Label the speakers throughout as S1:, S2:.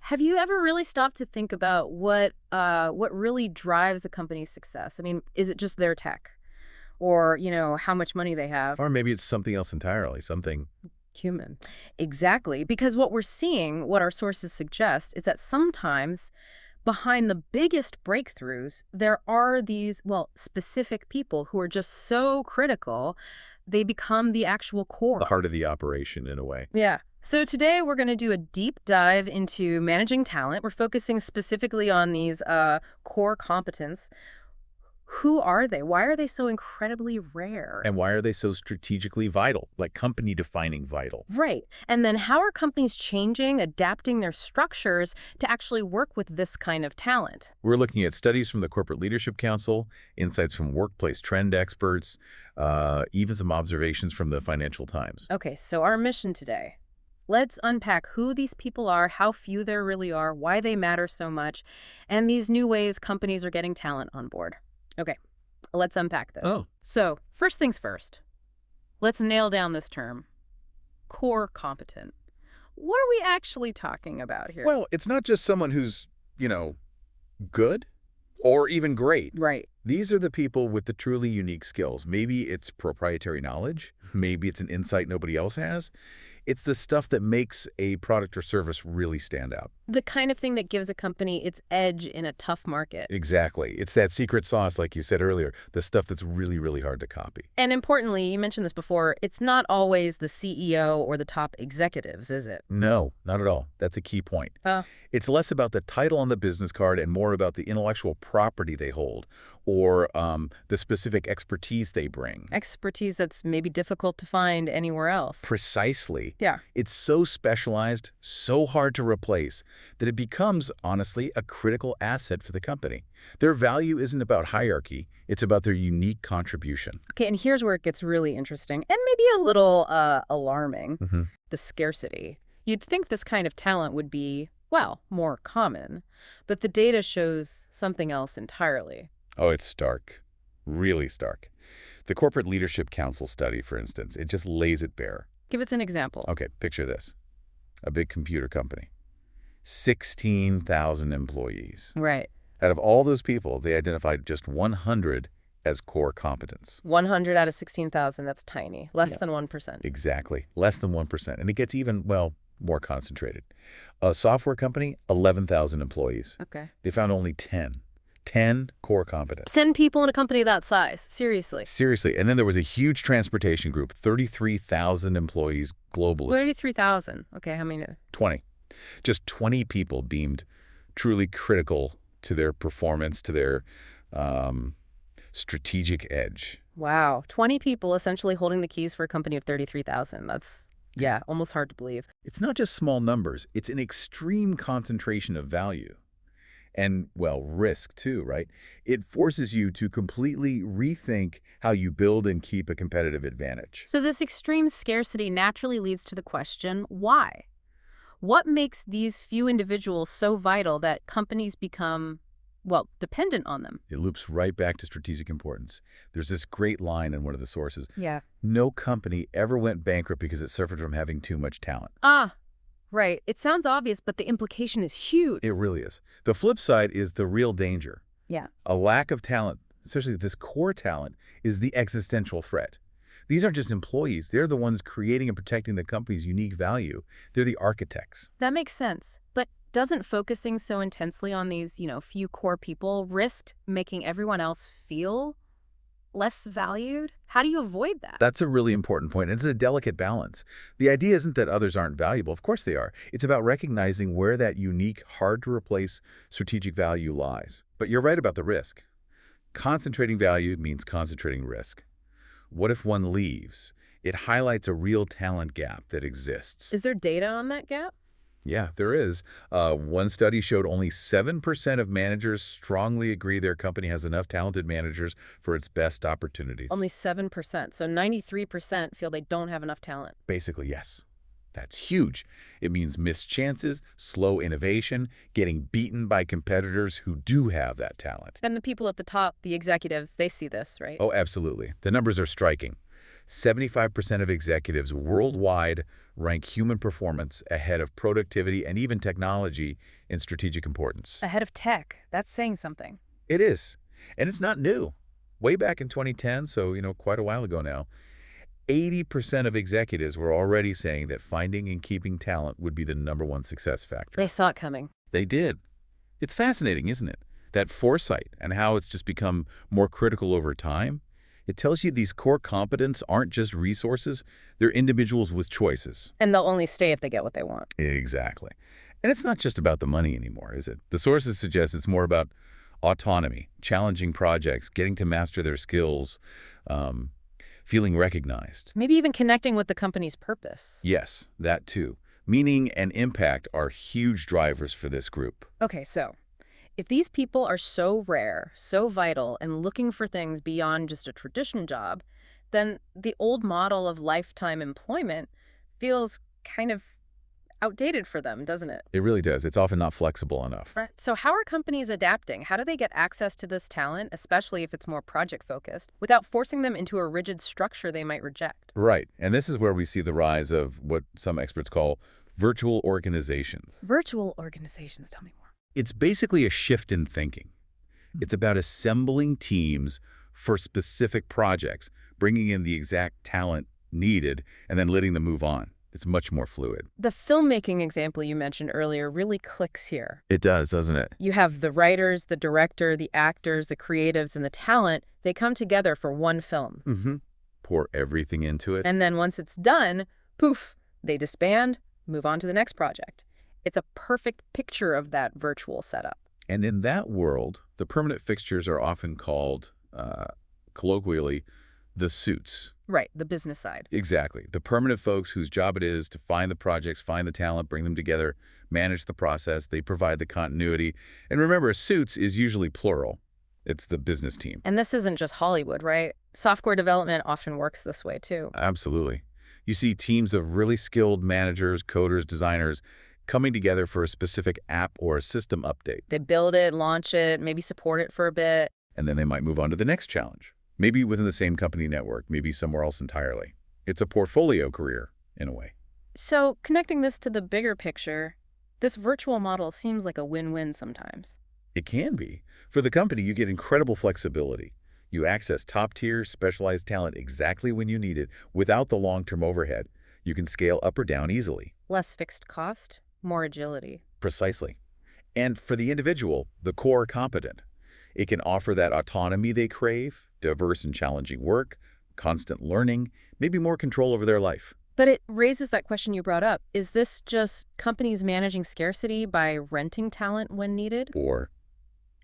S1: Have you ever really stopped to think about what really drives a company's success? I mean, is it just their tech, or how much money they have?
S2: Or maybe it's something else entirely, something.
S1: Human. Exactly, because what we're seeing, what our sources suggest, is that sometimes behind the biggest breakthroughs, there are these, well, specific people who are just so critical, they become the actual
S2: The
S1: core.
S2: heart of the operation in a way.
S1: Yeah. So today we're going to do a deep dive into managing talent. We're focusing specifically on these core competence. Who are they? Why are they so incredibly rare?
S2: And why are they so strategically vital, like company-defining vital?
S1: Right. And then how are companies changing, adapting their structures to actually work with this kind of talent?
S2: We're looking at studies from the Corporate Leadership Council, insights from workplace trend experts, even some observations from the Financial Times.
S1: Okay, so our mission today. Let's unpack who these people are, how few there really are, why they matter so much, and these new ways companies are getting talent on board. Okay, let's unpack this.
S2: Oh.
S1: So, first things first. Let's nail down this term. Core competent. What are we actually talking about here?
S2: Well, it's not just someone who's, good or even great.
S1: Right.
S2: These are the people with the truly unique skills. Maybe it's proprietary knowledge. Maybe it's an insight nobody else has. It's the stuff that makes a product or service really stand out.
S1: The kind of thing that gives a company its edge in a tough market.
S2: Exactly. It's that secret sauce, like you said earlier, the stuff that's really, really hard to copy.
S1: And importantly, you mentioned this before, it's not always the CEO or the top executives, is it?
S2: No, not at all. That's a key point. It's less about the title on the business card and more about the intellectual property they hold or the specific expertise they bring.
S1: Expertise that's maybe difficult to find anywhere else.
S2: Precisely.
S1: Yeah.
S2: It's so specialized, so hard to replace, that it becomes, honestly, a critical asset for the company. Their value isn't about hierarchy. It's about their unique contribution.
S1: Okay, and here's where it gets really interesting and maybe a little alarming.
S2: Mm-hmm.
S1: The scarcity. You'd think this kind of talent would be, well, more common, but the data shows something else entirely.
S2: Oh, it's stark. Really stark. The Corporate Leadership Council study, for instance, it just lays it bare.
S1: Give us an example.
S2: Okay, picture this. A big computer company. 16,000 employees.
S1: Right.
S2: Out of all those people, they identified just 100 as core competence.
S1: 100 out of 16,000, that's tiny. Less than 1%.
S2: Exactly. Less than 1%. And it gets even, well, more concentrated. A software company, 11,000 employees.
S1: Okay.
S2: They found only 10. 10 core competence.
S1: 10 people in a company that size. Seriously.
S2: Seriously. And then there was a huge transportation group, 33,000 employees globally.
S1: 33,000. Okay, how many?
S2: 20. Just 20 people deemed truly critical to their performance, to their strategic edge.
S1: Wow. 20 people essentially holding the keys for a company of 33,000. That's, yeah, almost hard to believe.
S2: It's not just small numbers. It's an extreme concentration of value. And, well, risk too, right? It forces you to completely rethink how you build and keep a competitive advantage.
S1: So this extreme scarcity naturally leads to the question, why? What makes these few individuals so vital that companies become, well, dependent on them?
S2: It loops right back to strategic importance. There's this great line in one of the sources.
S1: Yeah.
S2: No company ever went bankrupt because it suffered from having too much talent.
S1: Right. It sounds obvious, but the implication is huge.
S2: It really is. The flip side is the real danger.
S1: Yeah.
S2: A lack of talent, especially this core talent, is the existential threat. These aren't just employees. They're the ones creating and protecting the company's unique value. They're the architects.
S1: That makes sense. But doesn't focusing so intensely on these, few core people risk making everyone else feel less valued? How do you avoid that?
S2: That's a really important point. It's a delicate balance. The idea isn't that others aren't valuable. Of course they are. It's about recognizing where that unique, hard-to-replace strategic value lies. But you're right about the risk. Concentrating value means concentrating risk. What if one leaves? It highlights a real talent gap that exists.
S1: Is there data on that gap?
S2: Yeah, there is. One study showed only 7% of managers strongly agree their company has enough talented managers for its best opportunities.
S1: Only 7%. So 93% feel they don't have enough talent.
S2: Basically, yes. That's huge. It means missed chances, slow innovation, getting beaten by competitors who do have that talent.
S1: And the people at the top, the executives, they see this, right?
S2: Oh, absolutely. The numbers are striking. 75% of executives worldwide rank human performance ahead of productivity and even technology in strategic importance.
S1: Ahead of tech. That's saying something.
S2: It is. And it's not new. Way back in 2010, so, quite a while ago now, 80% of executives were already saying that finding and keeping talent would be the #1 success factor.
S1: They saw it coming.
S2: They did. It's fascinating, isn't it? That foresight and how it's just become more critical over time. It tells you these core competence aren't just resources, they're individuals with choices.
S1: And they'll only stay if they get what they want.
S2: Exactly. And it's not just about the money anymore, is it? The sources suggest it's more about autonomy, challenging projects, getting to master their skills, feeling recognized.
S1: Maybe even connecting with the company's purpose.
S2: Yes, that too. Meaning and impact are huge drivers for this group.
S1: Okay, so if these people are so rare, so vital, and looking for things beyond just a traditional job, then the old model of lifetime employment feels kind of outdated for them, doesn't it?
S2: It really does. It's often not flexible enough.
S1: Right. So how are companies adapting? How do they get access to this talent, especially if it's more project-focused, without forcing them into a rigid structure they might reject?
S2: Right. And this is where we see the rise of what some experts call virtual organizations.
S1: Virtual organizations, tell me more.
S2: It's basically a shift in thinking. It's about assembling teams for specific projects, bringing in the exact talent needed, and then letting them move on. It's much more fluid.
S1: The filmmaking example you mentioned earlier really clicks here.
S2: It does, doesn't it?
S1: You have the writers, the director, the actors, the creatives, and the talent. They come together for one film.
S2: Mm-hmm. Pour everything into it.
S1: And then once it's done, poof, they disband, move on to the next project. It's a perfect picture of that virtual setup.
S2: And in that world, the permanent fixtures are often called, colloquially, the suits.
S1: Right, the business side.
S2: Exactly. The permanent folks whose job it is to find the projects, find the talent, bring them together, manage the process. They provide the continuity. And remember, suits is usually plural. It's the business team.
S1: And this isn't just Hollywood, right? Software development often works this way, too.
S2: Absolutely. You see teams of really skilled managers, coders, designers coming together for a specific app or a system update.
S1: They build it, launch it, maybe support it for a bit.
S2: And then they might move on to the next challenge. Maybe within the same company network, maybe somewhere else entirely. It's a portfolio career, in a way.
S1: So connecting this to the bigger picture, this virtual model seems like a win-win sometimes.
S2: It can be. For the company, you get incredible flexibility. You access top-tier, specialized talent exactly when you need it without the long-term overhead. You can scale up or down easily.
S1: Less fixed cost, more agility.
S2: Precisely. And for the individual, the core competent. It can offer that autonomy they crave, diverse and challenging work, constant learning, maybe more control over their life.
S1: But it raises that question you brought up. Is this just companies managing scarcity by renting talent when needed?
S2: Or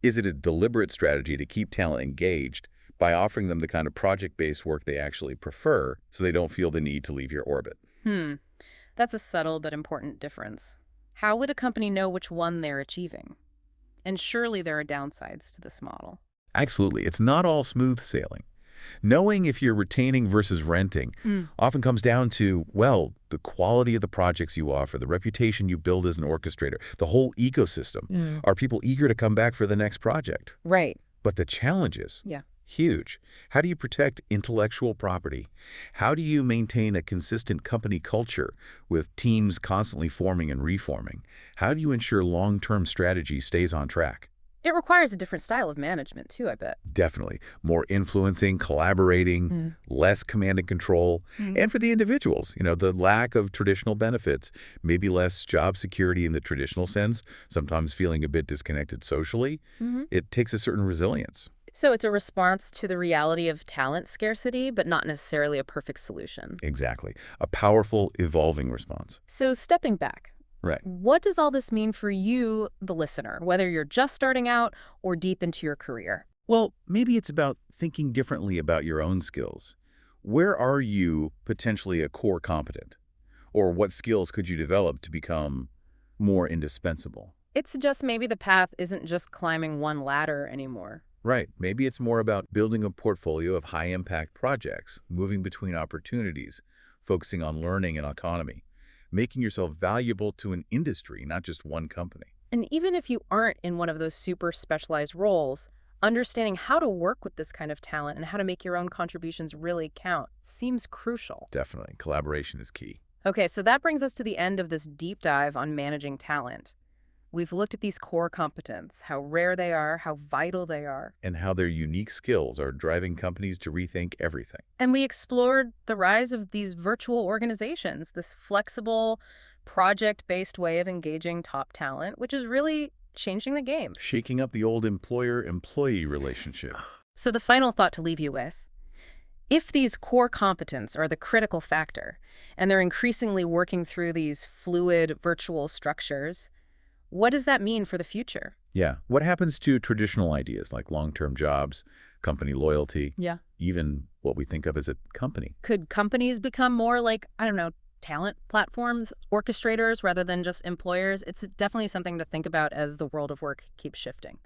S2: is it a deliberate strategy to keep talent engaged by offering them the kind of project-based work they actually prefer so they don't feel the need to leave your orbit?
S1: That's a subtle but important difference. How would a company know which one they're achieving? And surely there are downsides to this model.
S2: Absolutely. It's not all smooth sailing. Knowing if you're retaining versus renting often comes down to, well, the quality of the projects you offer, the reputation you build as an orchestrator, the whole ecosystem. Are people eager to come back for the next project?
S1: Right.
S2: But the challenges,
S1: Yeah.
S2: huge. How do you protect intellectual property? How do you maintain a consistent company culture with teams constantly forming and reforming? How do you ensure long-term strategy stays on track?
S1: It requires a different style of management, too, I bet.
S2: Definitely. More influencing, collaborating, less command and control. And for the individuals, the lack of traditional benefits, maybe less job security in the traditional sense, sometimes feeling a bit disconnected socially. It takes a certain resilience.
S1: So it's a response to the reality of talent scarcity, but not necessarily a perfect solution.
S2: Exactly. A powerful, evolving response.
S1: So stepping back,
S2: Right.
S1: what does all this mean for you, the listener, whether you're just starting out or deep into your career?
S2: Well, maybe it's about thinking differently about your own skills. Where are you potentially a core competent? Or what skills could you develop to become more indispensable?
S1: It suggests maybe the path isn't just climbing one ladder anymore.
S2: Right. Maybe it's more about building a portfolio of high-impact projects, moving between opportunities, focusing on learning and autonomy, making yourself valuable to an industry, not just one company.
S1: And even if you aren't in one of those super specialized roles, Understanding how to work with this kind of talent and how to make your own contributions really count seems crucial.
S2: Definitely. Collaboration is key.
S1: Okay, so that brings us to the end of this deep dive on managing talent. We've looked at these core competence, how rare they are, how vital they are.
S2: And how their unique skills are driving companies to rethink everything.
S1: And we explored the rise of these virtual organizations, this flexible, project-based way of engaging top talent, which is really changing the game.
S2: Shaking up the old employer-employee relationship.
S1: So the final thought to leave you with, if these core competence are the critical factor, and they're increasingly working through these fluid virtual structures, what does that mean for the future?
S2: Yeah. What happens to traditional ideas like long-term jobs, company loyalty,
S1: Yeah.
S2: even what we think of as a company?
S1: Could companies become more like, I don't know, talent platforms, orchestrators, rather than just employers? It's definitely something to think about as the world of work keeps shifting.